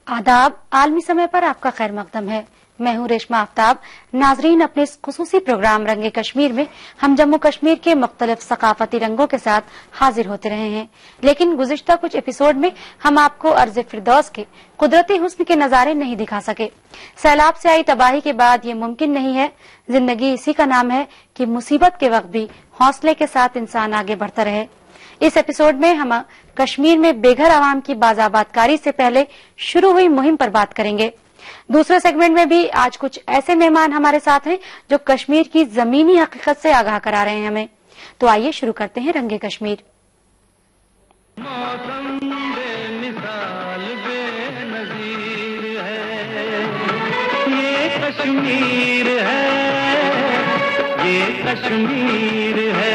आदाब आलमी समय पर आपका खैर मकदम है। मैं हूँ रेशमा आफ्ताब। नाजरीन, अपने इस खुसूसी प्रोग्राम रंगे कश्मीर में हम जम्मू कश्मीर के मुख्तलिफ सकाफती रंगों के साथ हाजिर होते रहे हैं, लेकिन गुज़िश्ता कुछ एपिसोड में हम आपको अर्ज़ फिरदौस के कुदरती हुस्न के नज़ारे नहीं दिखा सके। सैलाब से आई तबाही के बाद ये मुमकिन नहीं है। जिंदगी इसी का नाम है कि मुसीबत के वक्त भी हौसले के साथ इंसान आगे बढ़ता रहे। इस एपिसोड में हम कश्मीर में बेघर आवाम की बाज़ाबादकारी से पहले शुरू हुई मुहिम पर बात करेंगे। दूसरे सेगमेंट में भी आज कुछ ऐसे मेहमान हमारे साथ हैं जो कश्मीर की जमीनी हकीकत से आगाह करा रहे हैं हमें। तो आइए शुरू करते हैं रंगे कश्मीर। मौसम बेमिसाल बेनज़ीर है, ये कश्मीर है, ये कश्मीर है।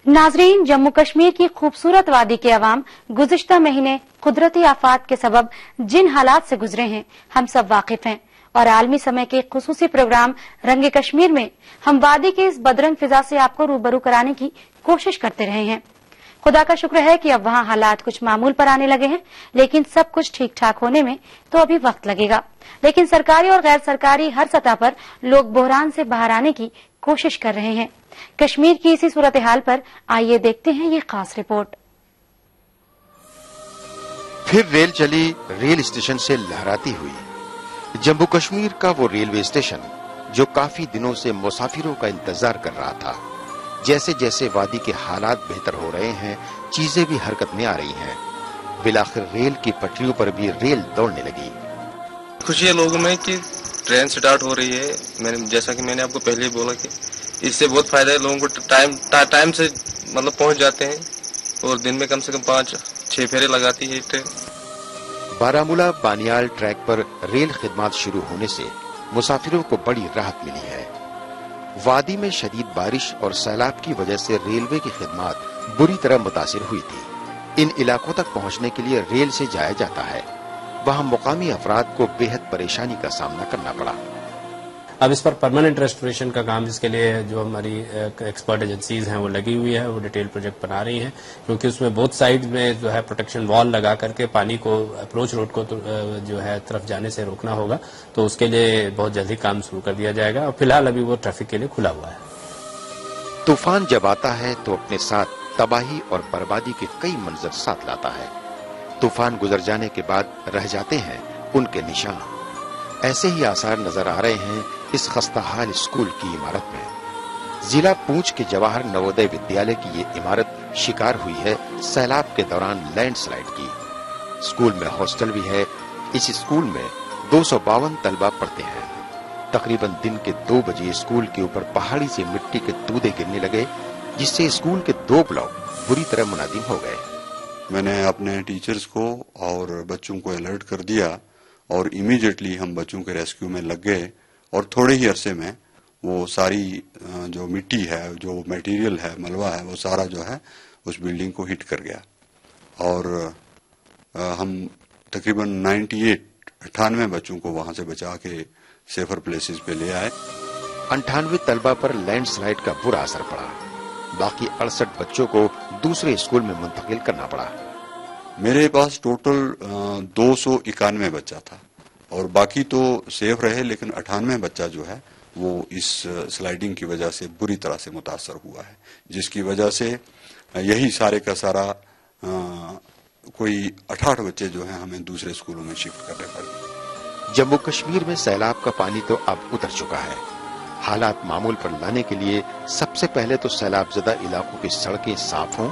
नाजरीन, जम्मू कश्मीर की खूबसूरत वादी के अवाम गुज़िश्ता महीने कुदरती आफात के सबब जिन हालात से गुजरे हैं हम सब वाकिफ हैं, और आलमी समय के खुसूसी प्रोग्राम रंगे कश्मीर में हम वादी के इस बदरंग फिजा से आपको रूबरू कराने की कोशिश करते रहे हैं। खुदा का शुक्र है कि अब वहाँ हालात कुछ मामूल पर आने लगे हैं, लेकिन सब कुछ ठीक ठाक होने में तो अभी वक्त लगेगा। लेकिन सरकारी और गैर सरकारी हर सतह पर लोग बहरान से बाहर आने की कोशिश कर रहे हैं। कश्मीर की इसी सूरत हाल पर आइए देखते हैं ये खास रिपोर्ट। फिर रेल चली रेल स्टेशन से लहराती हुई। जम्मू कश्मीर का वो रेलवे स्टेशन जो काफी दिनों से मुसाफिरों का इंतजार कर रहा था। जैसे जैसे वादी के हालात बेहतर हो रहे हैं, चीजें भी हरकत में आ रही हैं। बिलाखिर रेल की पटरियों पर भी रेल दौड़ने लगी। खुशी है लोगों में कि ट्रेन स्टार्ट हो रही है। जैसा कि मैंने आपको पहले ही बोला कि इससे बहुत फायदा है। लोगों को टाइम से मतलब पहुंच जाते हैं, और दिन में कम से कम 5-6 फेरे लगाती है ट्रेन। बारामूला बानियाल ट्रैक पर रेल खिदमत शुरू होने से मुसाफिरों को बड़ी राहत मिली है। वादी में शदीद बारिश और सैलाब की वजह से रेलवे की खिदमत बुरी तरह मुतासिर हुई थी। इन इलाकों तक पहुंचने के लिए रेल से जाया जाता है। वहां मुकामी अफराद को बेहद परेशानी का सामना करना पड़ा। अब इस पर परमानेंट रेस्टोरेशन का काम, जिसके लिए जो हमारी एक्सपर्ट एजेंसीज हैं वो लगी हुई है, वो डिटेल प्रोजेक्ट बना रही हैं, क्योंकि उसमें बोथ साइड में जो है प्रोटेक्शन वॉल लगा करके पानी को अप्रोच रोड को जो है तरफ जाने से रोकना होगा। तो उसके लिए बहुत जल्दी काम शुरू कर दिया जाएगा, और फिलहाल अभी वो ट्रैफिक के लिए खुला हुआ है। तूफान जब आता है तो अपने साथ तबाही और बर्बादी के कई मंजर साथ लाता है। तूफान गुजर जाने के बाद रह जाते हैं उनके निशान। ऐसे ही आसार नजर आ रहे हैं इस खस्ताहाल स्कूल की इमारत में। जिला पूंछ के जवाहर नवोदय विद्यालय की ये इमारत शिकार हुई है सैलाब के दौरान लैंडस्लाइड की। स्कूल में हॉस्टल भी है। इस स्कूल में 252 तलबा पढ़ते हैं। तकरीबन दिन के 2 बजे स्कूल के ऊपर पहाड़ी से मिट्टी के तूदे गिरने लगे, जिससे स्कूल के 2 ब्लॉक बुरी तरह मुनादिम हो गए। मैंने अपने टीचर्स को और बच्चों को अलर्ट कर दिया, और इमीडिएटली हम बच्चों के रेस्क्यू में लग गए, और थोड़े ही अरसे में वो सारी जो मिट्टी है, जो मटेरियल है, मलबा है, वो सारा जो है उस बिल्डिंग को हिट कर गया। और हम तकरीबन 98 बच्चों को वहां से बचा के सेफर प्लेसेस पे ले आए। 98 तलबा पर लैंडस्लाइड का बुरा असर पड़ा। बाकी 68 बच्चों को दूसरे स्कूल में मुंतकिल करना पड़ा। मेरे पास टोटल 291 बच्चा था, और बाकी तो सेफ रहे, लेकिन 98 बच्चा जो है वो इस स्लाइडिंग की वजह से बुरी तरह से मुतासर हुआ है, जिसकी वजह से यही सारे का सारा कोई 68 बच्चे जो हैं हमें दूसरे स्कूलों में शिफ्ट करने पड़े। जम्मू कश्मीर में सैलाब का पानी तो अब उतर चुका है। हालात मामूल पर लाने के लिए सबसे पहले तो सैलाब ज़दा इलाकों की सड़कें साफ हों,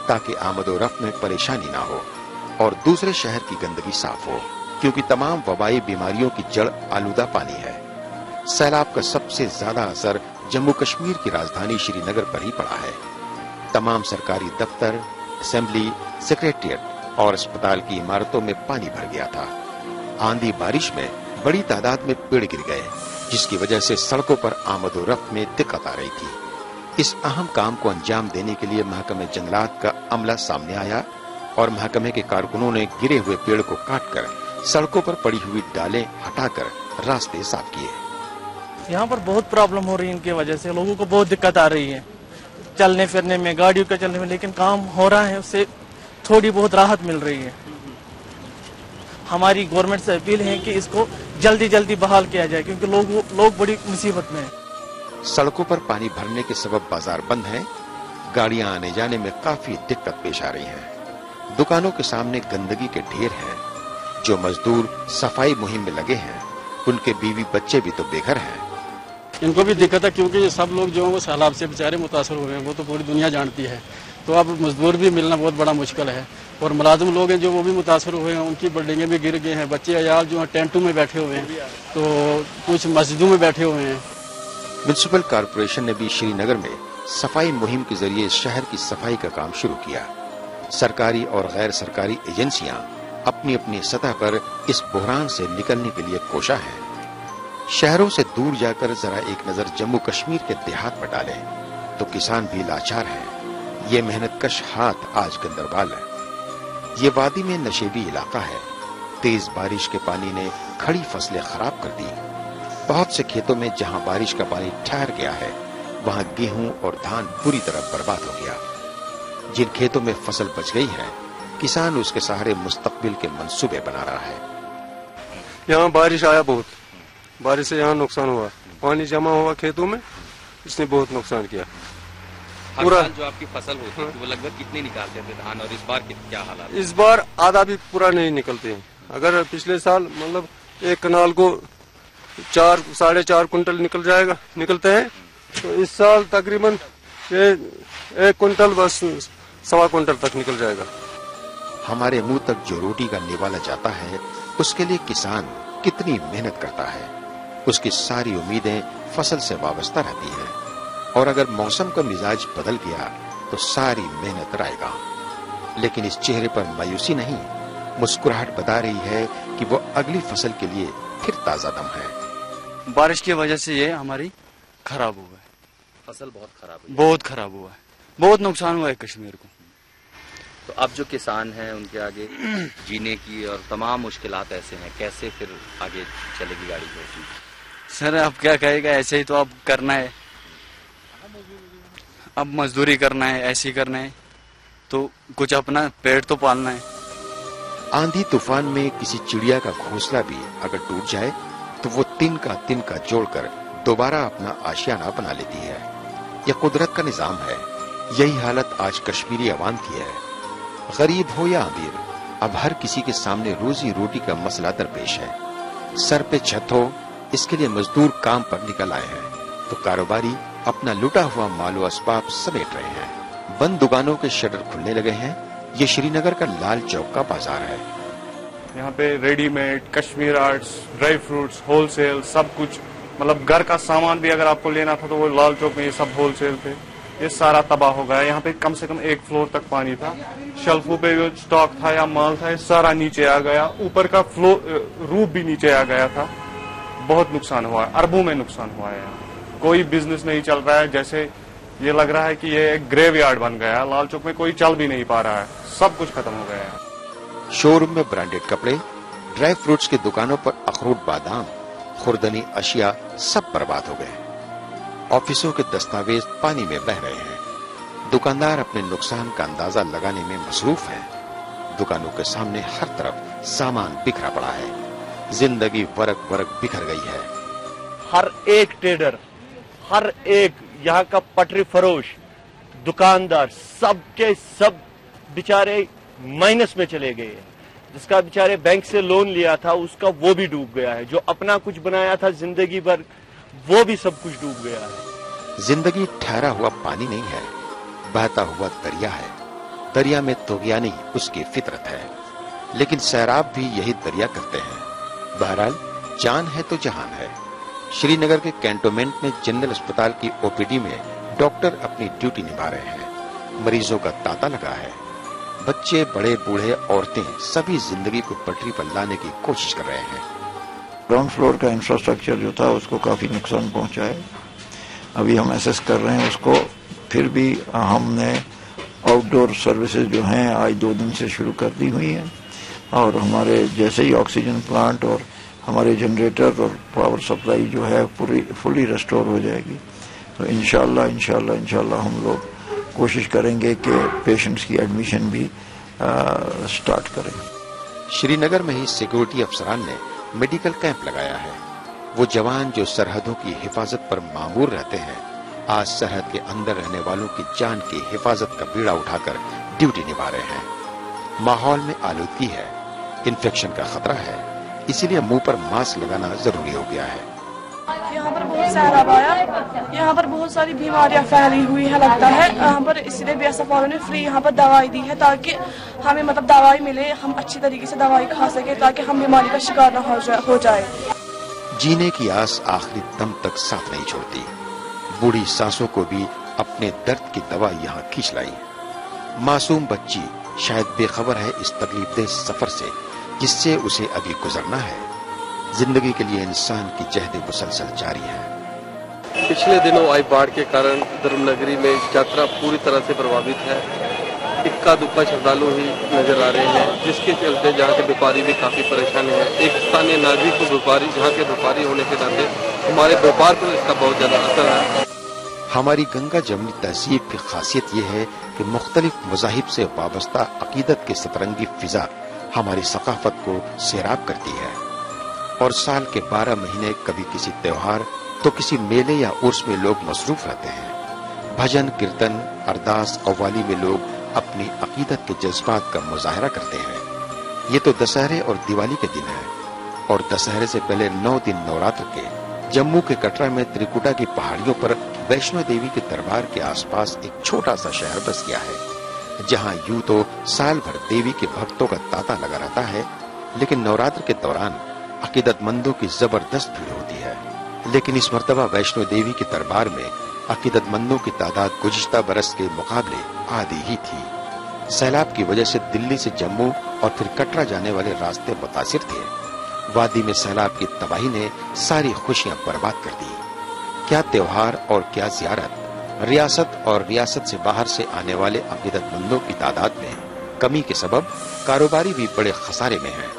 ताकि आमदोरफ्त में परेशानी ना हो, और दूसरे शहर की गंदगी साफ हो, क्योंकि तमाम वबाई बीमारियों की जड़ आलूदा पानी है। सैलाब का सबसे ज्यादा असर जम्मू कश्मीर की राजधानी श्रीनगर पर ही पड़ा है। तमाम सरकारी दफ्तर, असेंबली, सेक्रेटेरिएट और अस्पताल की इमारतों में पानी भर गया था। आंधी बारिश में बड़ी तादाद में पेड़ गिर गए, जिसकी वजह से सड़कों पर आमदोरफ्त में दिक्कत आ रही थी। इस अहम काम को अंजाम देने के लिए महकमे जंगलात का अमला सामने आया, और महकमे के कारकुनों ने गिरे हुए पेड़ को काटकर सड़कों पर पड़ी हुई डालें हटाकर रास्ते साफ किए। यहाँ पर बहुत प्रॉब्लम हो रही है, इनकी वजह से लोगों को बहुत दिक्कत आ रही है चलने फिरने में, गाड़ियों के चलने में, लेकिन काम हो रहा है, उससे थोड़ी बहुत राहत मिल रही है। हमारी गवर्नमेंट से अपील है कि इसको जल्दी जल्दी बहाल किया जाए, क्योंकि लोग बड़ी मुसीबत में हैं। सड़कों पर पानी भरने के सबब बाजार बंद हैं, गाड़ियां आने जाने में काफी दिक्कत पेश आ रही है। दुकानों के सामने गंदगी के ढेर हैं। जो मजदूर सफाई मुहिम में लगे हैं, उनके बीवी बच्चे भी तो बेघर हैं। इनको भी दिक्कत है, क्योंकि सब लोग जो हैं वो सैलाब से बेचारे मुतासर हुए हैं, वो तो पूरी दुनिया जानती है। तो अब मजदूर भी मिलना बहुत बड़ा मुश्किल है, और मुलाजिम लोग हैं जो वो भी मुतासर हुए हैं, उनकी बिल्डिंगें भी गिर गए हैं। बच्चे अयाल जो हैं टेंटों में बैठे हुए हैं, तो कुछ मस्जिदों में बैठे हुए हैं। म्युनिसिपल कॉरपोरेशन ने भी श्रीनगर में सफाई मुहिम के जरिए शहर की सफाई का काम शुरू किया। सरकारी और गैर सरकारी एजेंसियां अपनी अपनी सतह पर इस बहरान से निकलने के लिए कोशा हैं। शहरों से दूर जाकर जरा एक नजर जम्मू कश्मीर के देहात पर डालें तो किसान भी लाचार हैं। ये मेहनतकश हाथ आज गंदरबाल है। ये वादी में नशेबी इलाका है। तेज बारिश के पानी ने खड़ी फसलें खराब कर दी। बहुत से खेतों में जहां बारिश का पानी ठहर गया है, वहां गेहूं और धान पूरी तरह बर्बाद हो गया। जिन खेतों में फसल बच गई है, किसान उसके सहारे मुस्तकबिल के मंसूबे बना रहा है। यहाँ बारिश आया बहुत, बारिश से यहाँ नुकसान हुआ, पानी जमा हुआ खेतों में, इसने बहुत नुकसान किया। पूरा जो आपकी फसल होती है वो लगभग कितनी निकालते थे धान, और इस बार क्या हालात? इस बार आधा भी पूरा नहीं निकलते हैं। अगर पिछले साल मतलब एक कनाल को 4-4.5 कुंटल निकलते हैं, तो इस साल तकरीबन 1 कुंटल बस 1.25 कुंटल तक निकल जाएगा। हमारे मुंह तक जो रोटी का निवाला जाता है, उसके लिए किसान कितनी मेहनत करता है। उसकी सारी उम्मीदें फसल से वाबस्ता रहती हैं, और अगर मौसम का मिजाज बदल गया तो सारी मेहनत रायगा। लेकिन इस चेहरे पर मायूसी नहीं, मुस्कुराहट बता रही है कि वो अगली फसल के लिए फिर ताजा दम है। बारिश की वजह से ये हमारी खराब हुआ है, फसल बहुत खराब हुई, बहुत खराब हुआ है, बहुत नुकसान हुआ है कश्मीर को। तो अब जो किसान हैं उनके आगे जीने की और तमाम मुश्किलात ऐसे हैं, कैसे फिर आगे चलेगी गाड़ी? सर अब क्या कहेगा, ऐसे ही तो अब करना है, अब मजदूरी करना है, ऐसे ही करना है, तो कुछ अपना पेट तो पालना है। आंधी तूफान में किसी चिड़िया का घोंसला भी अगर टूट जाए तो वो तिनका जोड़कर दोबारा अपना आशियाना बना लेती है। यह कुदरत का निजाम है। यही हालत आज कश्मीरी अवाम की है। गरीब हो या अमीर, अब हर किसी के सामने रोजी रोटी का मसला दरपेश है। सर पे छत हो, इसके लिए मजदूर काम पर निकल आए हैं, तो कारोबारी अपना लुटा हुआ मालो असबाब समेट रहे हैं। बंद दुकानों के शटर खुलने लगे हैं। ये श्रीनगर का लाल चौक का बाजार है। यहाँ पे readymade, Kashmir arts, dry fruits, wholesale सब कुछ, मतलब घर का सामान भी अगर आपको लेना था तो वो लाल चौक में ये सब होलसेल थे। ये सारा तबाह हो गया। यहाँ पे कम से कम 1 फ्लोर तक पानी था। शेल्फों पे जो स्टॉक था या माल था, ये सारा नीचे आ गया। ऊपर का रूफ भी नीचे आ गया था। बहुत नुकसान हुआ है, अरबों में नुकसान हुआ है। यहाँ कोई बिजनेस नहीं चल रहा है। जैसे ये लग रहा है कि ये एक ग्रेव यार्ड बन गया। लाल चौक में कोई चल भी नहीं पा रहा है, सब कुछ खत्म हो गया है। शोरूम में ब्रांडेड कपड़े, ड्राई फ्रूट्स की दुकानों पर अखरोट, बादाम, खुर्दनी अशिया सब बर्बाद हो गए। ऑफिसों के दस्तावेज पानी में बह रहे हैं। दुकानदार अपने नुकसान का अंदाजा लगाने में मसरूफ है। दुकानों के सामने हर तरफ सामान बिखरा पड़ा है। जिंदगी वरक वरक बिखर गई है। हर एक ट्रेडर, हर एक यहाँ का पटरी फरोश, दुकानदार, सबके सब बेचारे माइनस में चले गए हैं। जिसका बेचारे बैंक से लोन लिया था उसका वो भी डूब गया है। जो अपना कुछ बनाया था जिंदगी भर वो भी सब कुछ डूब गया है। जिंदगी ठहरा हुआ पानी नहीं है, बहता हुआ दरिया है। दरिया में तोगियानी उसकी फितरत है, लेकिन सैराब भी यही दरिया करते हैं। बहरहाल जान है तो जहान है। श्रीनगर के कैंटोनमेंट में जनरल अस्पताल की ओपीडी में डॉक्टर अपनी ड्यूटी निभा रहे हैं। मरीजों का तांता लगा है। बच्चे, बड़े, बूढ़े, औरतें सभी जिंदगी को पटरी पर लाने की कोशिश कर रहे हैं। ग्राउंड फ्लोर का इंफ्रास्ट्रक्चर जो था उसको काफी नुकसान पहुंचा है। अभी हम एसेस कर रहे हैं उसको। फिर भी हमने आउटडोर सर्विसेज जो हैं आज 2 दिन से शुरू कर दी हुई हैं, और हमारे जैसे ही ऑक्सीजन प्लांट और हमारे जनरेटर और पावर सप्लाई जो है पूरी फुली रेस्टोर हो जाएगी, तो इंशाल्लाह हम लोग कोशिश करेंगे कि पेशेंट्स की एडमिशन भी स्टार्ट करें। श्रीनगर में ही सिक्योरिटी अफसरान ने मेडिकल कैंप लगाया है। वो जवान जो सरहदों की हिफाजत पर मामूर रहते हैं, आज सरहद के अंदर रहने वालों की जान की हिफाजत का बीड़ा उठाकर ड्यूटी निभा रहे हैं। माहौल में आलूदगी है, इन्फेक्शन का खतरा है, इसीलिए मुंह पर मास्क लगाना जरूरी हो गया है। यहाँ पर बहुत सैलाब आया, यहाँ पर बहुत सारी बीमारियाँ फैली हुई है लगता है। यहाँ पर इसलिए BSF वालों ने फ्री यहाँ पर दवाई दी है ताकि हमें मतलब दवाई मिले, हम अच्छी तरीके से दवाई खा सके ताकि हम बीमारी का शिकार न हो जाए। जीने की आस आखिरी दम तक साथ नहीं छोड़ती। बूढ़ी सांसों को भी अपने दर्द की दवा यहाँ खींच लाई। मासूम बच्ची शायद बेखबर है इस तकलीफदेह सफर से जिससे उसे अभी गुजरना है। जिंदगी के लिए इंसान की जहद मुसलसल जारी है। पिछले दिनों आई बाढ़ के कारण धर्मनगरी में यात्रा पूरी तरह से प्रभावित है। इक्का दुक्का श्रद्धालु ही नजर आ रहे हैं, जिसके चलते जहाँ के व्यापारी भी काफी परेशान हैं। एक स्थानीय नागरिक को व्यापारी, जहाँ के व्यापारी होने के नाते हमारे व्यापार पर इसका बहुत ज्यादा असर है। हमारी गंगा जमनी तहजीब की खासियत यह है कि मुख्तलिफ मज़ाहिब से वाबस्ता अकीदत की सतरंगी फिजा हमारी सकाफत को सैराब करती है और साल के 12 महीने कभी किसी त्योहार तो किसी मेले या उर्स में लोग मसरूफ रहते हैं। भजन, कीर्तन, अरदास, कव्वाली में लोग अपनी अकीदत के जज्बात का मुजाहरा करते हैं। ये तो दशहरे और दिवाली के दिन है और दशहरे से पहले 9 दिन नवरात्र के जम्मू के कटरा में त्रिकुटा की पहाड़ियों पर वैष्णो देवी के दरबार के आसपास एक छोटा सा शहर बस गया है, जहाँ यूं तो साल भर देवी के भक्तों का तांता लगा रहता है, लेकिन नवरात्र के दौरान अकीदतमंदों की जबरदस्त भीड़ होती है। लेकिन इस मर्तबा वैष्णो देवी के दरबार में अकीदतमंदों की तादाद गुज़िश्ता बरस के मुकाबले आधी ही थी। सैलाब की वजह से दिल्ली से जम्मू और फिर कटरा जाने वाले रास्ते मुतासिर थे। वादी में सैलाब की तबाही ने सारी खुशियां बर्बाद कर दी। क्या त्योहार और क्या ज़ियारत, रियासत और रियासत से बाहर से आने वाले अकीदतमंदों की तादाद में कमी के सबब कारोबारी भी बड़े खसारे में हैं।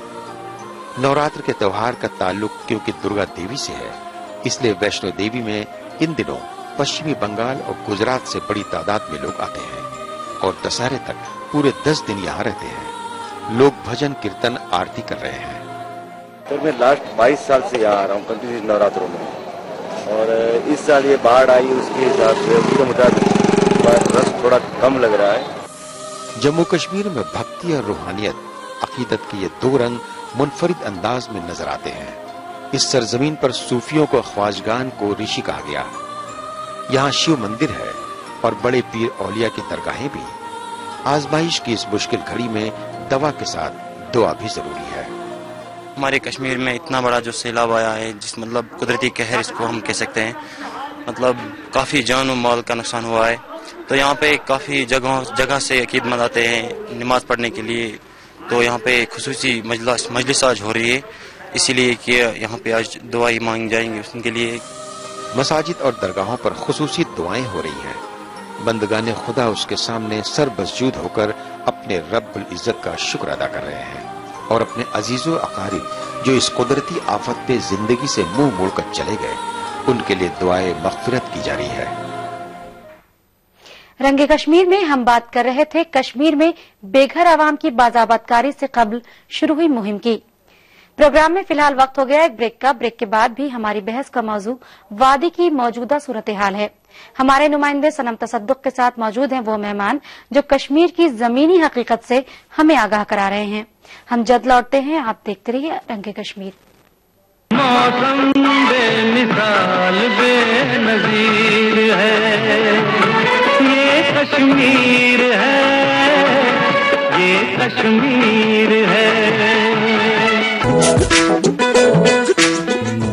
नवरात्र के त्योहार का ताल्लुक क्योंकि दुर्गा देवी से है, इसलिए वैष्णो देवी में इन दिनों पश्चिमी बंगाल और गुजरात से बड़ी तादाद में लोग आते हैं और दशहरे तक पूरे 10 दिन यहाँ रहते हैं। लोग भजन, कीर्तन, आरती कर रहे हैं। तो मैं लास्ट 22 साल से यहाँ आ रहा हूँ कंटिन्यू नवरात्रों में, और इस साल ये बाढ़ आई, उसके हिसाब से उसके मुताबिक रस थोड़ा कम लग रहा है। जम्मू कश्मीर में भक्ति और रूहानियत, अकीदत के ये दो रंग मुनफरिद अंदाज में नजर आते हैं। इस सरजमीन पर सूफियों को, ख्वाजगान को ऋषि कहा गया। यहाँ शिव मंदिर है और बड़े पीर औलिया की दरगाहें भी। आजमाइश की इस मुश्किल घड़ी में दवा के साथ दुआ भी जरूरी है। हमारे कश्मीर में इतना बड़ा जो सैलाब आया है, जिस मतलब कुदरती कहर इसको हम कह सकते हैं, मतलब काफ़ी जान और माल का नुकसान हुआ है। तो यहाँ पे काफ़ी जगह से अकीदमंद आते हैं नमाज पढ़ने के लिए। तो यहाँ पे खुसूसी मजलिस आज हो रही है, इसीलिए कि यहाँ पे आज दुआएं मांगी जाएंगी उनके लिए। मसाजिद और दरगाहों पर खुसूसी दुआएं हो रही हैं। बंदगाने खुदा उसके सामने सर बसजूद होकर अपने रब्बुल इज्जत का शुक्र अदा कर रहे हैं और अपने अजीजों अकारिब जो इस कुदरती आफत पे जिंदगी से मुंह मोड़कर चले गए, उनके लिए दुआएं मग़फ़िरत की जा रही है। रंगे कश्मीर में हम बात कर रहे थे कश्मीर में बेघर आवाम की बाज़ाबतकारी से कबल शुरू हुई मुहिम की। प्रोग्राम में फिलहाल वक्त हो गया एक ब्रेक का। ब्रेक के बाद भी हमारी बहस का मौजू वादी की मौजूदा सूरत हाल है। हमारे नुमाइंदे सनम तसद्दुक के साथ मौजूद हैं वो मेहमान जो कश्मीर की जमीनी हकीकत से हमें आगाह करा रहे हैं। हम जल्द लौटते हैं, आप देखते रहिए रंगे कश्मीर। मौसम बेमिसाल बेनज़ीर है, ये कश्मीर है, ये कश्मीर है।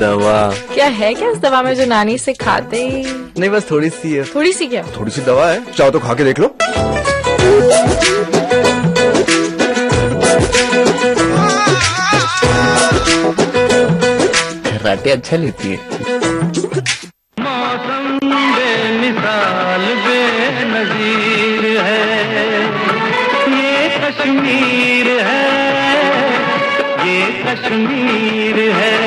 दवा क्या है, क्या इस दवा में जो नानी से खाते ही? नहीं, बस थोड़ी सी है। थोड़ी सी क्या? थोड़ी सी दवा है, चाहो तो खा के देख लो। राटे अच्छा लेती है। मौसम बेमिसाल बेनज़ीर है, ये कश्मीर है, ये कश्मीर है।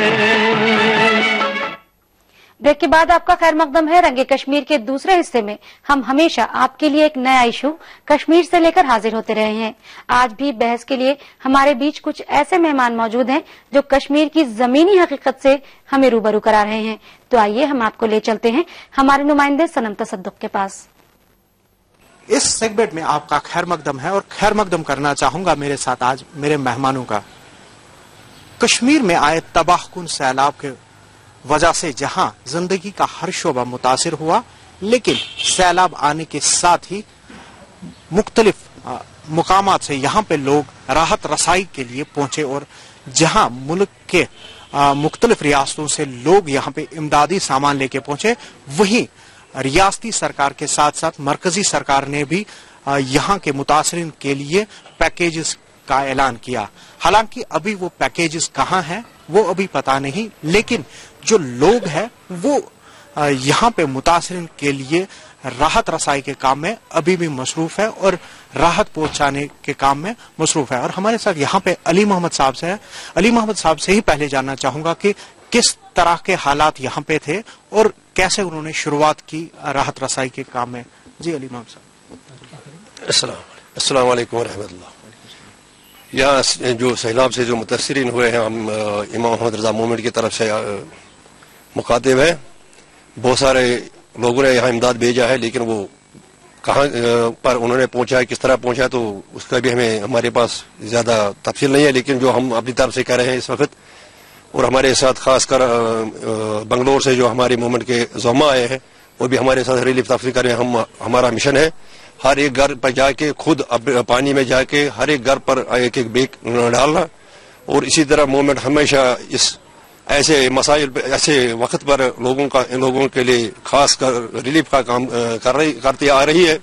ब्रेक के बाद आपका खैर मकदम है। रंगे कश्मीर के दूसरे हिस्से में हम हमेशा आपके लिए एक नया इशू कश्मीर से लेकर हाजिर होते रहे हैं। आज भी बहस के लिए हमारे बीच कुछ ऐसे मेहमान मौजूद हैं जो कश्मीर की जमीनी हकीकत से हमें रूबरू करा रहे हैं। तो आइए हम आपको ले चलते हैं हमारे नुमाइंदे सनम तसद्दुक के पास। इस सेगमेंट में आपका खैर मकदम है और खैर मकदम करना चाहूंगा मेरे साथ आज मेरे मेहमानों का। कश्मीर में आए तबाहकुन सैलाब के वजह से जहां जिंदगी का हर शोबा मुतासिर हुआ, लेकिन सैलाब आने के साथ ही मुख्तलिफ मुकामात से यहाँ पे लोग राहत रसाई के लिए पहुंचे और जहां मुल्क के मुख्तलिफ रियासतों से लोग यहाँ पे इमदादी सामान लेके पहुंचे, वहीं रियासती सरकार के साथ साथ मरकजी सरकार ने भी यहाँ के मुतासरीन के लिए पैकेजेस का ऐलान किया। हालांकि अभी वो पैकेजेस कहाँ हैं वो अभी पता नहीं, लेकिन जो लोग हैं वो यहाँ पे मुतासरीन के लिए राहत रसाई के काम में अभी भी मसरूफ है और राहत पहुंचाने के काम में मसरूफ है। और हमारे साथ यहाँ पे अली मोहम्मद साहब से है। अली मोहम्मद साहब से ही पहले जानना चाहूंगा कि किस तरह के हालात यहाँ पे थे और कैसे उन्होंने शुरुआत की राहत रसाई के काम में। जी अली मोहम्मद साहब। अस्सलाम वालेकुम रहमतुल्लाह। यहाँ जो सैलाब से जो मुतासरीन हुए हैं, हम इमाम मोहम्मद रजा मूवमेंट की तरफ से मुखातिब है। बहुत सारे लोगों ने यहाँ इमदाद भेजा है, लेकिन वो कहाँ पर उन्होंने पहुंचा है, किस तरह पहुंचा है, तो उसका भी हमारे पास ज्यादा तफसील नहीं है। लेकिन जो हम अपनी तरफ से कर रहे हैं इस वक्त, और हमारे साथ खासकर बंगलोर से जो हमारे मूवमेंट के ज़ोमा आए हैं वो भी हमारे साथ रिलीफ तफसील कर रहे हैं। हमारा मिशन है हर एक घर पर जाके खुद पानी में जाके हर एक घर पर एक एक बैग डालना, और इसी तरह मूवमेंट हमेशा इस ऐसे मसाइल ऐसे वक्त पर लोगों के लिए खास कर रिलीफ का काम करती आ रही है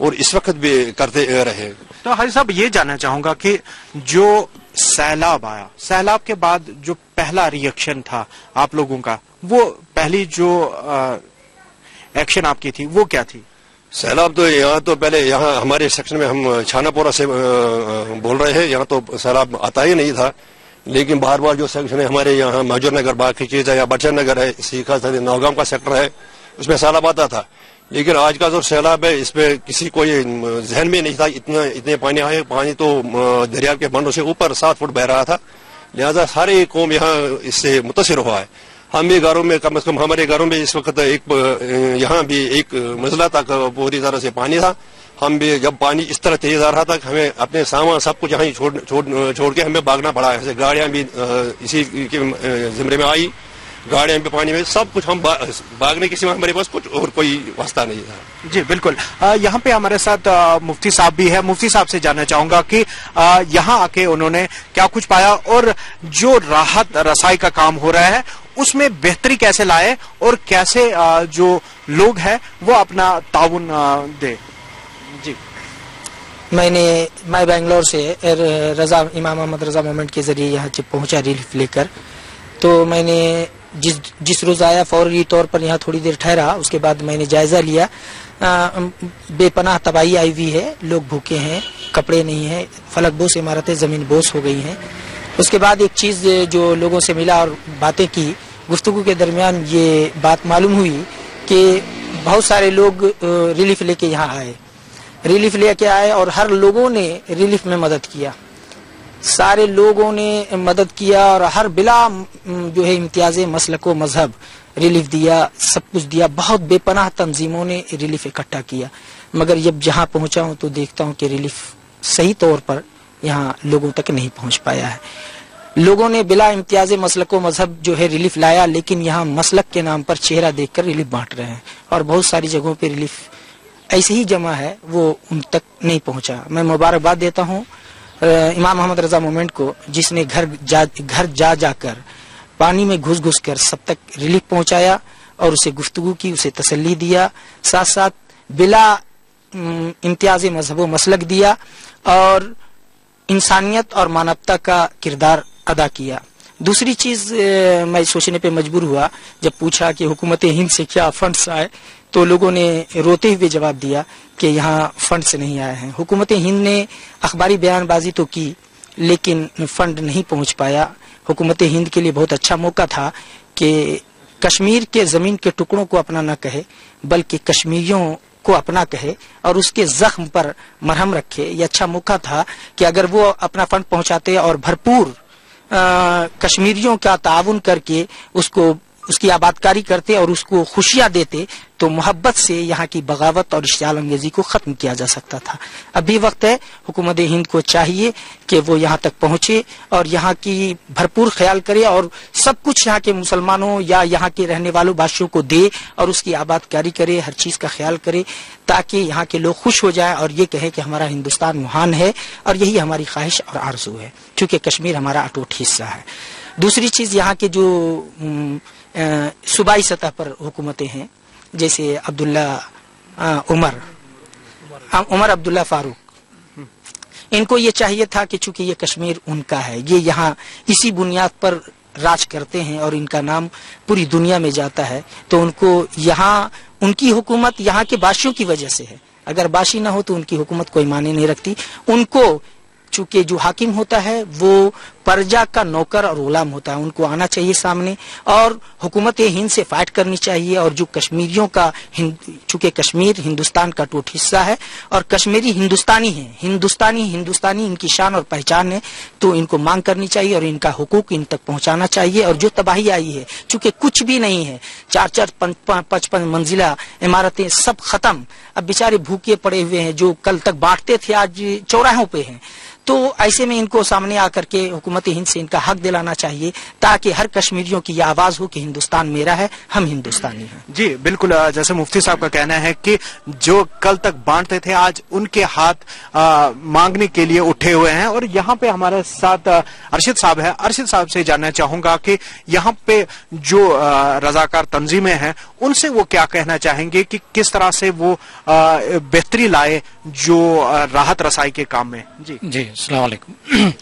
और इस वक्त भी करते रहे। तो हाजी साहब ये जानना चाहूंगा कि जो सैलाब आया, सैलाब के बाद जो पहला रिएक्शन था आप लोगों का, वो पहली जो एक्शन आपकी थी वो क्या थी? सैलाब तो यहाँ तो पहले यहाँ हमारे सेक्शन में हम छानापोरा से बोल रहे हैं, यहाँ तो सैलाब आता ही नहीं था। लेकिन बार बार जो सेक्शन है हमारे यहाँ मजूर नगर बाकी चीज है या बच्चन नगर है, इसी का नौगाम का सेक्टर है, उसमें सैलाब आता था। लेकिन आज का जो सैलाब है इसमें किसी को ये जहन में नहीं था इतने पानी आए। पानी तो दरिया के बंडों से ऊपर 7 फुट बह रहा था, लिहाजा सारे कौम यहाँ इससे मुतासिर हुआ है। हम भी घरों में कम से कम हमारे घरों में इस वक्त यहाँ भी एक मंजिला तक पूरी तरह से पानी था। हम भी जब पानी इस तरह तेज आ रहा था हमें अपने सामान सब कुछ यहाँ छोड़ के हमें भागना पड़ा। ऐसे गाड़ियां भी इसी के जिम्मे में आई, गाड़ियां भी पानी में, सब कुछ हम भागने के सिवा हमारे पास कुछ और कोई वास्ता नहीं था। जी बिल्कुल। यहाँ पे हमारे साथ मुफ्ती साहब भी है। मुफ्ती साहब से जानना चाहूंगा कि यहाँ आके उन्होंने क्या कुछ पाया और जो राहत रसाई का काम हो रहा है उसमें बेहतरी कैसे लाए और कैसे जो लोग हैं वो अपना ताउन दे। जी मैं बेंगलोर से इमाम मोहम्मद रजा मूवमेंट के जरिए यहाँ पहुंचा रिलीफ लेकर। तो मैंने जिस रोज आया फौरी तौर पर यहाँ थोड़ी देर ठहरा, उसके बाद मैंने जायजा लिया। बेपनाह तबाही आई हुई है, लोग भूखे हैं, कपड़े नहीं है, फलक बोस इमारतें जमीन बोस हो गई हैं। उसके बाद एक चीज जो लोगों से मिला और बातें की, गुफ्तगू के दरमियान ये बात मालूम हुई कि बहुत सारे लोग रिलीफ लेके यहाँ आए, रिलीफ लेके आए और हर लोगों ने रिलीफ में मदद किया। सारे लोगों ने मदद किया और हर बिला जो है इम्तियाज मसलक व मजहब रिलीफ दिया, सब कुछ दिया। बहुत बेपनाह तंजीमों ने रिलीफ इकट्ठा किया, मगर जब जहाँ पहुंचा हूँ तो देखता हूँ कि रिलीफ सही तौर पर यहाँ लोगों तक नहीं पहुंच पाया है। लोगों ने बिला इम्तियाज मसलक व मजहब जो है रिलीफ लाया, लेकिन यहाँ मसलक के नाम पर चेहरा देखकर रिलीफ बांट रहे हैं और बहुत सारी जगहों पे रिलीफ ऐसे ही जमा है, वो उन तक नहीं पहुंचा। मैं मुबारकबाद देता हूँ इमाम मोहम्मद रजा मूवमेंट को, जिसने घर जा जाकर पानी में घुस कर सब तक रिलीफ पहुंचाया और उसे गुफ्तगू की, उसे तसल्ली दिया, साथ साथ बिला इम्तियाज मजहब व मसलक दिया और इंसानियत और मानवता का किरदार अदा किया। दूसरी चीज मैं सोचने पे मजबूर हुआ जब पूछा कि हुकूमत हिंद से क्या फंड्स आए, तो लोगों ने रोते हुए जवाब दिया कि यहाँ फंड्स नहीं आए हैं। हुकूमत हिंद ने अखबारी बयानबाजी तो की लेकिन फंड नहीं पहुंच पाया। हुकूमत हिंद के लिए बहुत अच्छा मौका था कि कश्मीर के जमीन के टुकड़ों को अपना न कहे, बल्कि कश्मीरियों को अपना कहे और उसके जख्म पर मरहम रखे। ये अच्छा मौका था कि अगर वो अपना फंड पहुंचाते और भरपूर कश्मीरियों का ताउन करके उसकी आबादकारी करते और उसको खुशियां देते, तो मोहब्बत से यहाँ की बगावत और इश्तियाल अंगेजी को खत्म किया जा सकता था। अभी वक्त है, हुकूमत हिंद को चाहिए कि वो यहाँ तक पहुंचे और यहाँ की भरपूर ख्याल करे और सब कुछ यहाँ के मुसलमानों या यहाँ के रहने वालों बाशियों को दे और उसकी आबादकारी करे, हर चीज का ख्याल करे, ताकि यहाँ के लोग खुश हो जाएं और ये कहें कि हमारा हिंदुस्तान महान है। और यही हमारी ख्वाहिश और आरज़ू है, क्योंकि कश्मीर हमारा अटूट हिस्सा है। दूसरी चीज, यहाँ के जो सूबाई सतह पर हुकूमतें हैं, जैसे उमर अब्दुल्ला फारूक, इनको ये चाहिए था कि चूंकि ये कश्मीर उनका है, ये यहाँ इसी बुनियाद पर राज करते हैं और इनका नाम पूरी दुनिया में जाता है, तो उनको यहाँ उनकी हुकूमत यहाँ के बाशियों की वजह से है। अगर बाशी ना हो तो उनकी हुकूमत कोई माने नहीं रखती। उनको चूंकि जो हाकिम होता है वो प्रजा का नौकर और गुलाम होता है, उनको आना चाहिए सामने और हुकूमत हिंद से फाइट करनी चाहिए। और जो कश्मीरियों का, चूंकि कश्मीर हिंदुस्तान का टूट हिस्सा है और कश्मीरी हिंदुस्तानी है, हिंदुस्तानी इनकी शान और पहचान है, तो इनको मांग करनी चाहिए और इनका हुकूक इन तक पहुंचाना चाहिए। और जो तबाही आई है, चूंकि कुछ भी नहीं है, 4-4, 5-5 मंजिला इमारतें सब खत्म, अब बेचारे भूखे पड़े हुए हैं, जो कल तक बांटते थे आज चौराहों पे हैं। तो ऐसे में इनको सामने आकर के हुकूमत हिंद से इनका हक दिलाना चाहिए, ताकि हर कश्मीरियों की यह आवाज हो कि हिंदुस्तान मेरा है, हम हिंदुस्तानी हैं। जी बिल्कुल, जैसे मुफ्ती साहब का कहना है कि जो कल तक बांटते थे आज उनके हाथ मांगने के लिए उठे हुए हैं। और यहाँ पे हमारे साथ अरशद साहब है। अरशद साहब से जानना चाहूंगा कि यहाँ पे जो रजाकार तंजीमें हैं उनसे वो क्या कहना चाहेंगे कि किस तरह से वो बेहतरी लाए जो राहत रसाई के काम में। जी अस्सलाम वालेकुम।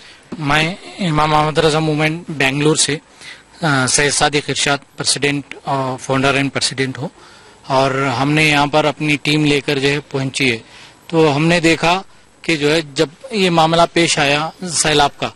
मैं इमाम अहमद रजा मूवमेंट बेंगलुरु से सैयद सादिक इरशाद प्रेसिडेंट और फाउंडर एंड प्रेसिडेंट हूँ, और हमने यहाँ पर अपनी टीम लेकर जो है पहुंची है। तो हमने देखा कि जो है जब ये मामला पेश आया सैलाब का,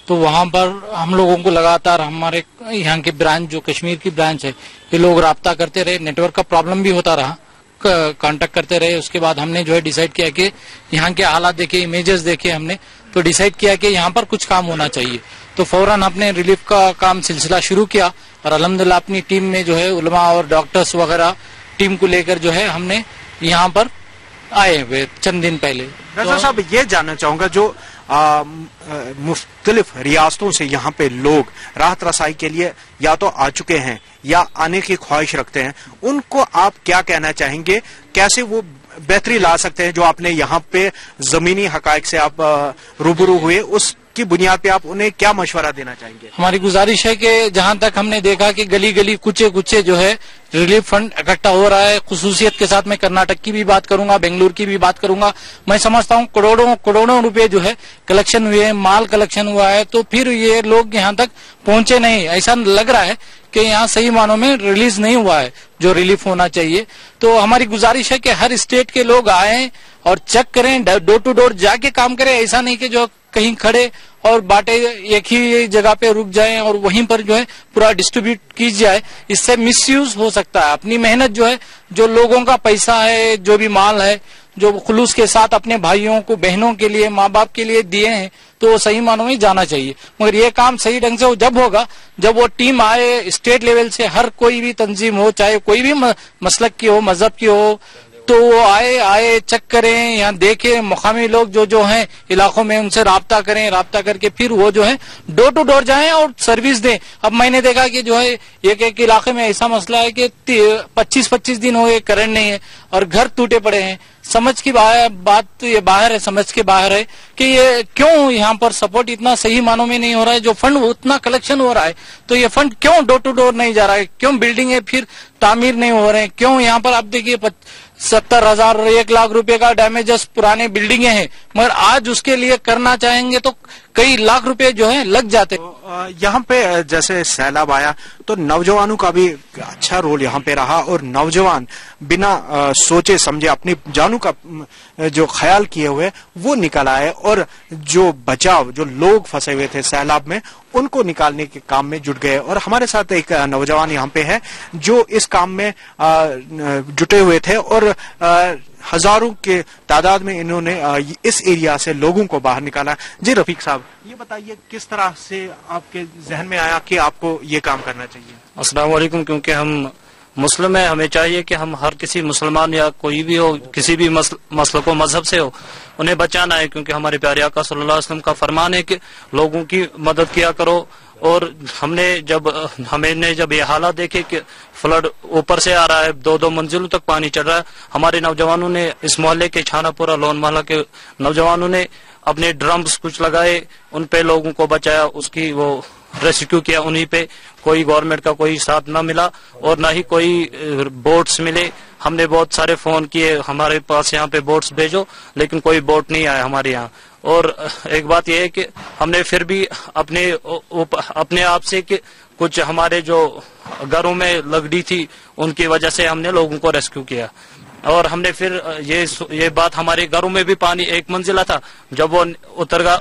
तो वहाँ पर हम लोगों को लगातार हमारे यहाँ के ब्रांच, जो कश्मीर की ब्रांच है, ये लोग राब्ता करते रहे, नेटवर्क का प्रॉब्लम भी होता रहा, कांटेक्ट करते रहे। उसके बाद हमने जो है डिसाइड किया कि यहाँ के हालात देखे, इमेजेस देखे हमने, तो डिसाइड किया कि यहाँ पर कुछ काम होना चाहिए। तो फौरन अपने रिलीफ का काम सिलसिला शुरू किया और अल्हम्दुलिल्लाह अपनी टीम में जो है उलमा और डॉक्टर्स वगैरह टीम को लेकर जो है हमने यहाँ पर आए हुए चंद दिन पहले। रजा साहब, ये जानना चाहूंगा, जो मुख्तलिफ रियासतों से यहाँ पे लोग राहत रसाई के लिए या तो आ चुके हैं या आने की ख्वाहिश रखते हैं, उनको आप क्या कहना चाहेंगे, कैसे वो बेहतरी ला सकते हैं? जो आपने यहाँ पे जमीनी हकायक से आप रूबरू हुए, उसकी बुनियाद पे आप उन्हें क्या मशवरा देना चाहेंगे? हमारी गुजारिश है कि जहाँ तक हमने देखा कि गली गली कुचे कुचे जो है रिलीफ फंड इकट्ठा हो रहा है, खुसूसियत के साथ मैं कर्नाटक की भी बात करूंगा, बेंगलुरु की भी बात करूंगा। मैं समझता हूँ करोड़ों रुपए जो है कलेक्शन हुए, माल कलेक्शन हुआ है, तो फिर ये लोग यहाँ तक पहुंचे नहीं। ऐसा लग रहा है कि यहाँ सही मानों में रिलीज नहीं हुआ है जो रिलीफ होना चाहिए। तो हमारी गुजारिश है कि हर स्टेट के लोग आए और चेक करें, डोर टू डोर जाके काम करें। ऐसा नहीं कि जो कहीं खड़े और बाटे एक ही जगह पे रुक जाएं और वहीं पर जो है पूरा डिस्ट्रीब्यूट की जाए, इससे मिसयूज हो सकता है। अपनी मेहनत जो है, जो लोगों का पैसा है, जो भी माल है, जो खुलूस के साथ अपने भाइयों को, बहनों के लिए, माँ बाप के लिए दिए हैं, तो वो सही मानों में जाना चाहिए। मगर ये काम सही ढंग से जब होगा जब वो टीम आए स्टेट लेवल से, हर कोई भी तंजीम हो, चाहे कोई भी मसलक की हो, मजहब की हो, तो वो आए चेक करें, यहाँ देखें, मुकामी लोग जो हैं इलाकों में उनसे राब्ता करें, राब्ता करके फिर वो जो है डोर टू डोर जाएं और सर्विस दें। अब मैंने देखा कि जो है एक इलाके में ऐसा मसला है कि 25-25 दिन हो गए करंट नहीं है और घर टूटे पड़े हैं। समझ की बात ये बाहर है, समझ के बाहर है कि ये क्यों यहाँ पर सपोर्ट इतना सही मानों में नहीं हो रहा है। जो फंड उतना कलेक्शन हो रहा है, तो ये फंड क्यों डोर टू डोर नहीं जा रहा है, क्यों बिल्डिंग फिर तामीर नहीं हो रहे हैं, क्यों यहाँ पर आप देखिए 70,000 1 लाख रुपए का डैमेजेस पुराने बिल्डिंगें हैं, मगर आज उसके लिए करना चाहेंगे तो कई लाख रुपए जो है लग जाते। यहाँ पे जैसे सैलाब आया तो नौजवानों का भी अच्छा रोल यहाँ पे रहा और नौजवान बिना सोचे समझे अपनी जानों का जो ख्याल किए हुए वो निकल आए और जो बचाव जो लोग फंसे हुए थे सैलाब में उनको निकालने के काम में जुट गए। और हमारे साथ एक नौजवान यहाँ पे है जो इस काम में जुटे हुए थे और हजारों के तादाद में इन्होंने इस एरिया से लोगों को बाहर निकाला। जी रफीक साहब, ये बताइए किस तरह से आपके जहन में आया कि आपको ये काम करना चाहिए? अस्सलाम वालेकुम। क्योंकि हम मुस्लिम है, हमें चाहिए कि हम हर किसी मुसलमान या कोई भी हो, किसी भी मसलक मजहब से हो, उन्हें बचाना है। क्योंकि हमारे प्यारे आका सल्लल्लाहु अलैहि वसल्लम का फरमान है कि लोगों की मदद किया करो। और हमने जब ये हालात देखे कि फ्लड ऊपर से आ रहा है, 2-2 मंजिलों तक पानी चढ़ रहा है, हमारे नौजवानों ने इस मोहल्ले के छानापुरा लोन मोहल्ला के नौजवानों ने अपने ड्रम्स कुछ लगाए, उन पे लोगों को बचाया, उसकी वो रेस्क्यू किया। उन्हीं पे कोई गवर्नमेंट का कोई साथ न मिला और न ही कोई बोट्स मिले। हमने बहुत सारे फोन किए, हमारे पास यहाँ पे बोट्स भेजो, लेकिन कोई बोट नहीं आया हमारे यहाँ। और एक बात यह है कि हमने फिर भी अपने आप से कि कुछ हमारे जो घरों में लगड़ी थी उनकी वजह से हमने लोगों को रेस्क्यू किया। और हमने फिर ये बात, हमारे घरों में भी पानी 1 मंजिला था, जब वो उतरा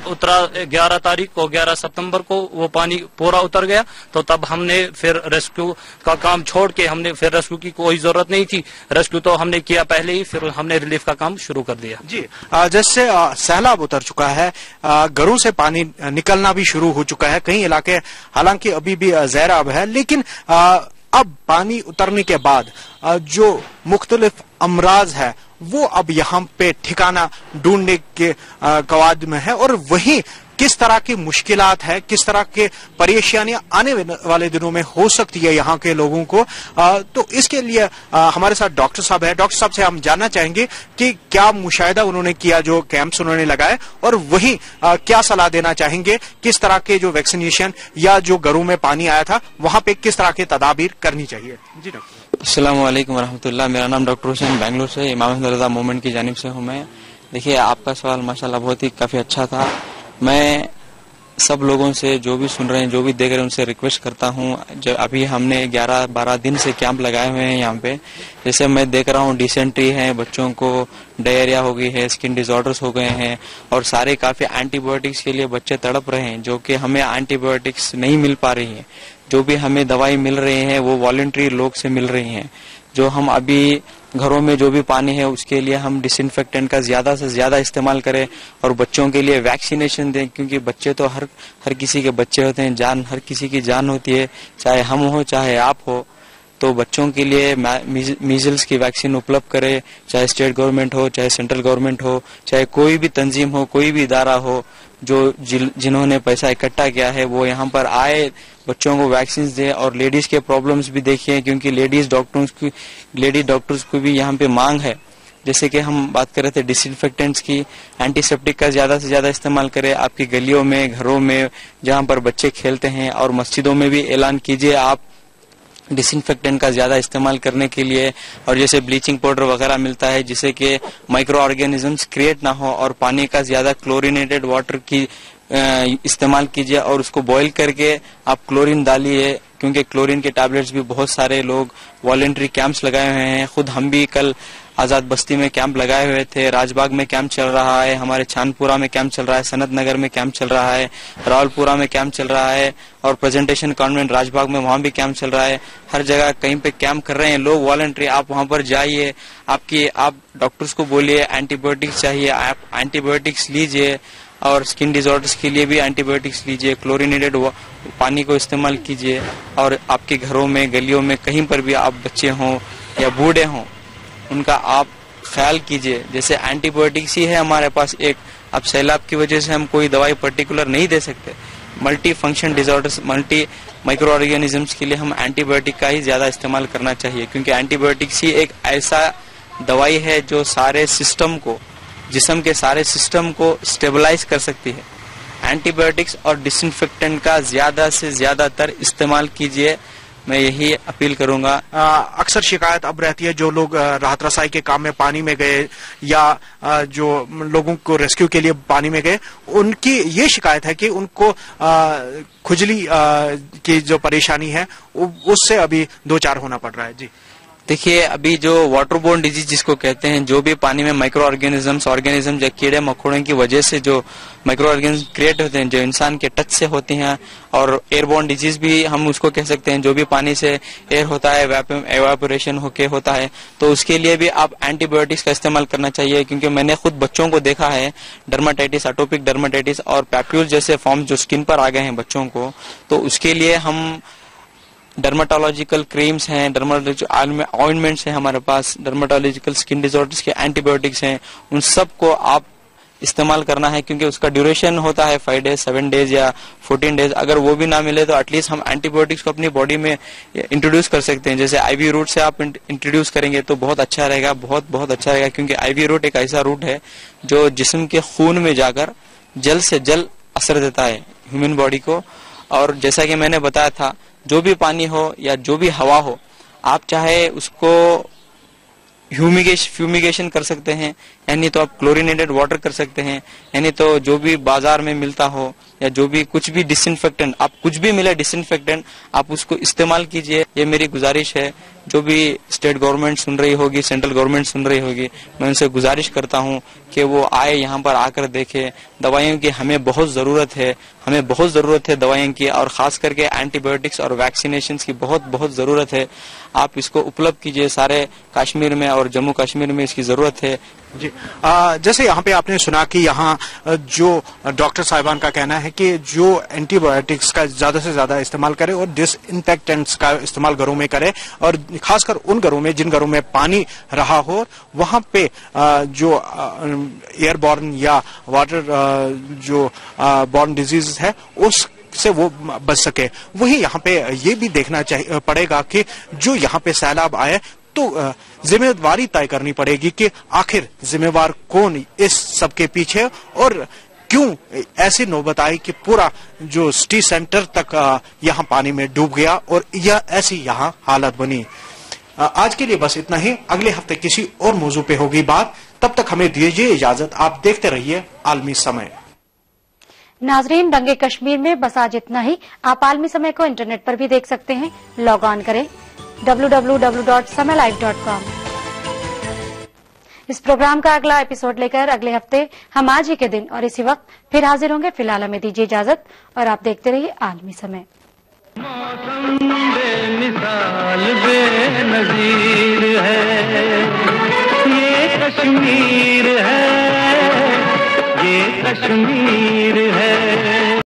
11 तारीख को 11 सितंबर को वो पानी पूरा उतर गया, तो तब हमने फिर रेस्क्यू का काम छोड़ के, हमने फिर रेस्क्यू की कोई जरूरत नहीं थी, रेस्क्यू तो हमने किया पहले ही, फिर हमने रिलीफ का काम शुरू कर दिया। जी, जैसे सैलाब उतर चुका है, घरों से पानी निकलना भी शुरू हो चुका है, कई इलाके हालांकि अभी भी ज़ैराब है, लेकिन अब पानी उतरने के बाद जो मुख्तलिफ अमराज है वो अब यहाँ पे ठिकाना ढूंढने के कवायद में है। और वहीं किस तरह की मुश्किलात है, किस तरह के परेशानियां आने वाले दिनों में हो सकती है यहाँ के लोगों को, तो इसके लिए हमारे साथ डॉक्टर साहब है। डॉक्टर साहब से हम जानना चाहेंगे कि क्या मुशाहिदा उन्होंने किया, जो कैंप्स उन्होंने लगाए, और वहीं क्या सलाह देना चाहेंगे, किस तरह के जो वैक्सीनेशन या जो घरों में पानी आया था वहां पे किस तरह की तदाबीर करनी चाहिए। जी डॉक्टर। अस्सलाम वालेकुम वरहमतुल्लाह। मेरा नाम डॉक्टर हुसैन बेंगलुरु से इमाम अहमद रजा मूवमेंट की जानिब से हूँ मैं। देखिए, आपका सवाल माशाल्लाह बहुत ही काफी अच्छा था। मैं सब लोगों से जो भी सुन रहे हैं, जो भी देख रहे हैं, उनसे रिक्वेस्ट करता हूँ। जो अभी हमने 11-12 दिन से कैंप लगाए हुए हैं यहाँ पे, जैसे मैं देख रहा हूँ डिसेंट्री है, बच्चों को डायरिया हो गई है, स्किन डिसऑर्डर्स हो गए हैं, और सारे काफी एंटीबायोटिक्स के लिए बच्चे तड़प रहे हैं, जो कि हमें एंटीबायोटिक्स नहीं मिल पा रही है। जो भी हमें दवाई मिल रही है वो वॉलंटरी लोग से मिल रही हैं। जो हम अभी घरों में जो भी पानी है उसके लिए हम डिसइंफेक्टेंट का ज्यादा से ज्यादा इस्तेमाल करें, और बच्चों के लिए वैक्सीनेशन दें, क्योंकि बच्चे तो हर किसी के बच्चे होते हैं, हर किसी की जान होती है, चाहे हम हो चाहे आप हो। तो बच्चों के लिए मीजल्स की वैक्सीन उपलब्ध करे, चाहे स्टेट गवर्नमेंट हो, चाहे सेंट्रल गवर्नमेंट हो, चाहे कोई भी तंजीम हो, कोई भी इदारा हो, जो जिन्होंने पैसा इकट्ठा किया है वो यहाँ पर आए, बच्चों को वैक्सीन दे। और लेडीज के प्रॉब्लम्स भी देखिए, क्योंकि लेडी डॉक्टर्स को भी यहाँ पे मांग है। जैसे कि हम बात कर रहे थे डिसइंफेक्टेंट्स की, एंटीसेप्टिक का ज्यादा से ज्यादा इस्तेमाल करें आपकी गलियों में, घरों में, जहाँ पर बच्चे खेलते हैं, और मस्जिदों में भी ऐलान कीजिए आप डिसइंफेक्टेंट का ज्यादा इस्तेमाल करने के लिए। और जैसे ब्लीचिंग पाउडर वगैरह मिलता है जिससे कि माइक्रो ऑर्गेनिजम्स क्रिएट ना हो, और पानी का ज्यादा क्लोरिनेटेड वाटर की इस्तेमाल कीजिए, और उसको बॉईल करके आप क्लोरीन डालिए, क्योंकि क्लोरीन के टैबलेट्स भी बहुत सारे लोग वॉलंटरी कैंप्स लगाए हुए हैं। खुद हम भी कल आजाद बस्ती में कैंप लगाए हुए थे, राजबाग में कैंप चल रहा है, हमारे चांदपुरा में कैंप चल रहा है, सनत नगर में कैंप चल रहा है, रावलपुरा में कैंप चल रहा है, और प्रेजेंटेशन कॉन्वेंट राजबाग में वहां भी कैंप चल रहा है। हर जगह कहीं पे कैंप कर रहे हैं लोग वॉलंटरी। आप वहां पर जाइए, आप डॉक्टर्स को बोलिए एंटीबायोटिक्स चाहिए, आप एंटीबायोटिक्स लीजिए, और स्किन डिसऑर्डर्स के लिए भी एंटीबायोटिक्स लीजिए, क्लोरिनेटेड पानी को इस्तेमाल कीजिए। और आपके घरों में, गलियों में, कहीं पर भी आप बच्चे हों या बूढ़े हों, उनका आप ख्याल कीजिए। जैसे एंटीबायोटिक्स ही है हमारे पास एक, अब सैलाब की वजह से हम कोई दवाई पर्टिकुलर नहीं दे सकते। Multi function disorders, multi micro organisms के लिए हम एंटीबायोटिक का ही ज्यादा इस्तेमाल करना चाहिए, क्योंकि एंटीबायोटिक्स ही एक ऐसा दवाई है जो सारे सिस्टम को, जिस्म के सारे सिस्टम को स्टेबलाइज कर सकती है। एंटीबायोटिक्स और डिसइंफेक्टेंट का ज्यादा से ज्यादातर इस्तेमाल कीजिए, मैं यही अपील करूंगा। अक्सर शिकायत अब रहती है जो लोग राहत रसाई के काम में पानी में गए या जो लोगों को रेस्क्यू के लिए पानी में गए, उनकी ये शिकायत है कि उनको खुजली की जो परेशानी है उससे अभी दो चार होना पड़ रहा है। जी देखिए, अभी जो वाटर बोर्न डिजीज जिसको कहते हैं, जो भी पानी में माइक्रो ऑर्गेनिज्म या कीड़े मकोड़ों की वजह से जो माइक्रो ऑर्गेनिज्म क्रिएट होते हैं, जो इंसान के टच से होती हैं, और एयरबोर्न डिजीज भी हम उसको कह सकते हैं, जो भी पानी से एयर होता है, एवापोरेशन होके होता है, तो उसके लिए भी आप एंटीबायोटिक्स का इस्तेमाल करना चाहिए। क्योंकि मैंने खुद बच्चों को देखा है, डर्माटाइटिस, एटोपिक डर्माटाइटिस और पैप्यूल जैसे फॉर्म जो स्किन पर आ गए हैं बच्चों को, तो उसके लिए हम डर्माटोलॉजिकल क्रीम्स हैं, डर्माटोलॉजिकल ऑइंटमेंट्स हैं हमारे पास, डर्माटोलॉजिकल स्किन डिसऑर्डर्स के एंटीबायोटिक्स हैं, उन सब को आप इस्तेमाल करना है। क्योंकि उसका ड्यूरेशन होता है 5 डेज, 7 डेज या 14 डेज। अगर वो भी ना मिले तो एटलीस्ट हम एंटीबायोटिक्स को अपनी बॉडी में इंट्रोड्यूस कर सकते हैं। जैसे आईवी रूट से आप इंट्रोड्यूस करेंगे तो बहुत अच्छा रहेगा, बहुत अच्छा रहेगा। क्योंकि आईवी रूट एक ऐसा रूट है जो जिस्म के खून में जाकर जल्द से जल्द असर देता है ह्यूमन बॉडी को। और जैसा कि मैंने बताया था, जो भी पानी हो या जो भी हवा हो, आप चाहे उसको फ्यूमिगेशन कर सकते हैं, यानी तो आप क्लोरीनेटेड वाटर कर सकते हैं, यानी तो जो भी बाजार में मिलता हो या जो भी कुछ भी डिसइंफेक्टेंट, आप कुछ भी मिले डिसइंफेक्टेंट, आप उसको इस्तेमाल कीजिए। ये मेरी गुजारिश है। जो भी स्टेट गवर्नमेंट सुन रही होगी, सेंट्रल गवर्नमेंट सुन रही होगी, मैं उनसे गुजारिश करता हूं कि वो आए, यहाँ पर आकर देखें। दवाइयों की हमें बहुत जरूरत है दवाइयों की, और खास करके एंटीबायोटिक्स और वैक्सीनेशन की बहुत जरूरत है। आप इसको उपलब्ध कीजिए। सारे कश्मीर में और जम्मू कश्मीर में इसकी जरूरत है। जी जैसे यहाँ पे आपने सुना कि यहाँ जो डॉक्टर साहिबान का कहना है कि जो एंटीबायोटिक्स का ज्यादा से ज्यादा इस्तेमाल करे और डिसइंफेक्टेंट्स का इस्तेमाल घरों में करे, और खासकर उन घरों में जिन घरों में पानी रहा हो, वहां पे जो एयरबॉर्न या वाटर जो बॉर्न डिजीज है उस से वो बच सके। वही यहाँ पे ये भी देखना चाहिए पड़ेगा कि जो यहाँ पे सैलाब आए तो जिम्मेदारी तय करनी पड़ेगी कि आखिर जिम्मेवार कौन इस सब के पीछे, और क्यों ऐसी नौबत आई कि पूरा जो सिटी सेंटर तक यहाँ पानी में डूब गया और यह ऐसी यहाँ हालत बनी। आज के लिए बस इतना ही। अगले हफ्ते किसी और मौजू पे होगी बात। तब तक हमें दीजिए इजाजत। आप देखते रहिए आलमी समय। नाजरीन, रंगे कश्मीर में बस आज इतना ही। आप आलमी समय को इंटरनेट पर भी देख सकते हैं। लॉग ऑन करें www.samaylive.com। इस प्रोग्राम का अगला एपिसोड लेकर अगले हफ्ते हम आज ही के दिन और इसी वक्त फिर हाजिर होंगे। फिलहाल हमें दीजिए इजाजत और आप देखते रहिए आलमी समय। मौसम बेमिसाल बेनज़ीर है, ये कश्मीर है, ये कश्मीर